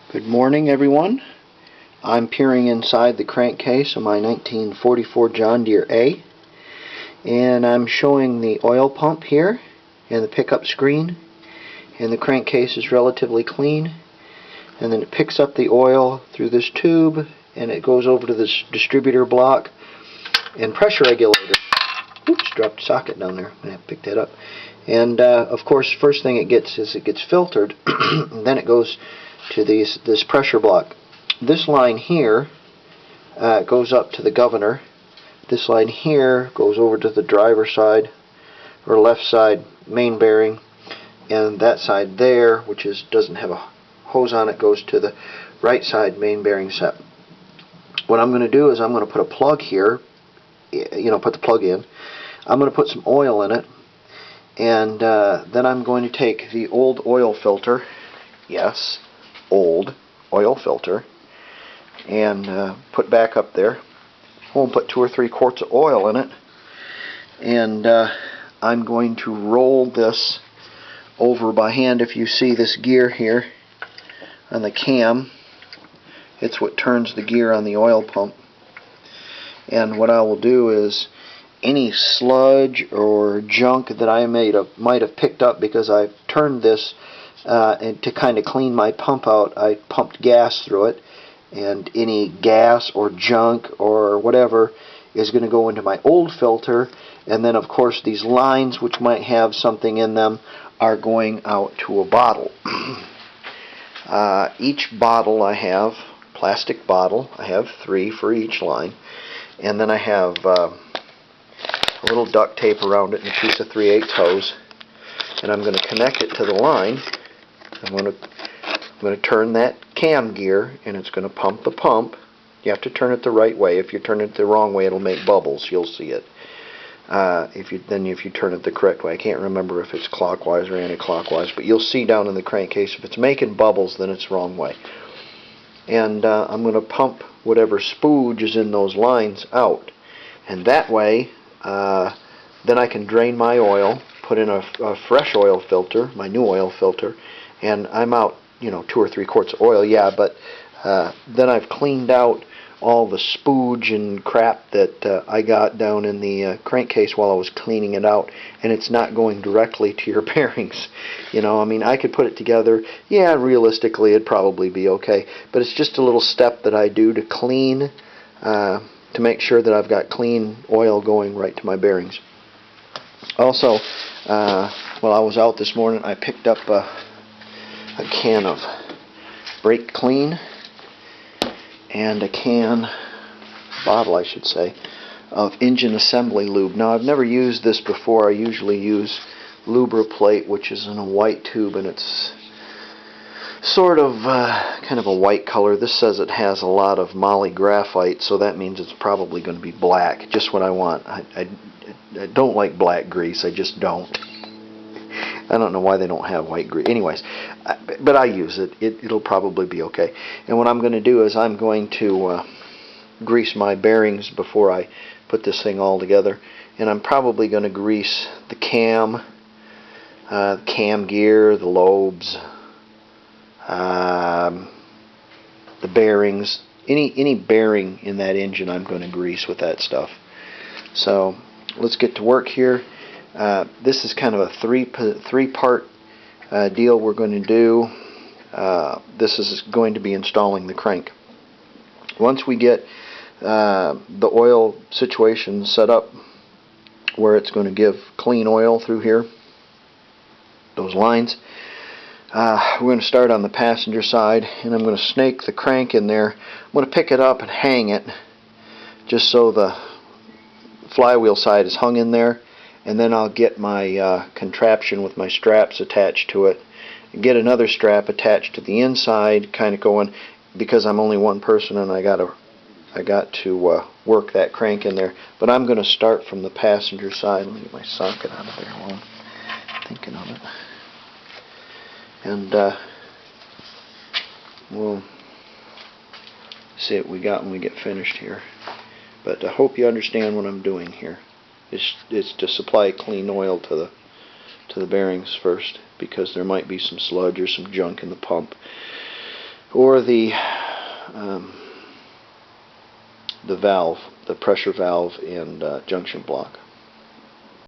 Good morning, everyone. I'm peering inside the crankcase of my 1944 John Deere A, and I'm showing the oil pump here and the pickup screen, and the crankcase is relatively clean, and then it picks up the oil through this tube and it goes over to this distributor block and pressure regulator. Oops, dropped a socket down there. I'm going to have to pick that up. And of course, first thing it gets is it gets filtered, and then it goes to this pressure block. This line here goes up to the governor. This line here goes over to the driver's side or left side main bearing, and that side there, which doesn't have a hose on it, goes to the right side main bearing set. What I'm going to do is I'm going to put a plug here, put the plug in. I'm going to put some oil in it, and then I'm going to take the old oil filter, yes, old oil filter, and put back up there. We'll put 2 or 3 quarts of oil in it, and I'm going to roll this over by hand. If you see this gear here on the cam, it's what turns the gear on the oil pump. And what I will do is any sludge or junk that I might have picked up because I've turned this and to kind of clean my pump out, I pumped gas through it, and any gas or junk or whatever is going to go into my old filter, and then of course these lines which might have something in them are going out to a bottle. Each bottle I have, plastic bottle, I have 3 for each line, and then I have a little duct tape around it and a piece of 3/8 hose, and I'm going to connect it to the line. I'm going to turn that cam gear, and it's going to pump the pump. You have to turn it the right way. If you turn it the wrong way, it'll make bubbles. You'll see it. If you turn it the correct way, I can't remember if it's clockwise or anti-clockwise, but you'll see down in the crankcase if it's making bubbles, then it's the wrong way. And I'm going to pump whatever spooge is in those lines out, and that way then I can drain my oil, put in a fresh oil filter, my new oil filter, and I'm out 2 or 3 quarts of oil, yeah, but then I've cleaned out all the spooge and crap that I got down in the crankcase while I was cleaning it out, and it's not going directly to your bearings. I could put it together. Yeah, realistically it'd probably be okay, but it's just a little step that I do to clean, to make sure that I've got clean oil going right to my bearings. Also, while I was out this morning, I picked up a can of Brake Clean and a bottle I should say, of engine assembly lube. Now, I've never used this before. I usually use Lubriplate, which is in a white tube, and it's sort of kind of a white color. This says it has a lot of moly graphite, so that means it's probably going to be black. Just what I want. I don't like black grease. I just don't. I don't know why they don't have white grease. Anyways, but I use it. It'll probably be okay. And what I'm going to do is I'm going to grease my bearings before I put this thing all together. And I'm probably going to grease the cam gear, the lobes, the bearings, any bearing in that engine I'm going to grease with that stuff. So let's get to work here. This is kind of a three-part deal we're going to do. This is going to be installing the crank. Once we get the oil situation set up where it's going to give clean oil through here, those lines, we're going to start on the passenger side, and I'm going to snake the crank in there. I'm going to pick it up and hang it just so the flywheel side is hung in there, and then I'll get my contraption with my straps attached to it, get another strap attached to the inside, kind of going, because I'm only one person and I got to work that crank in there. But I'm going to start from the passenger side. Let me get my socket out of there while I'm thinking of it. And we'll see what we got when we get finished here. But I hope you understand what I'm doing here. It's to supply clean oil to the bearings first, because there might be some sludge or some junk in the pump. or the valve, the pressure valve and junction block.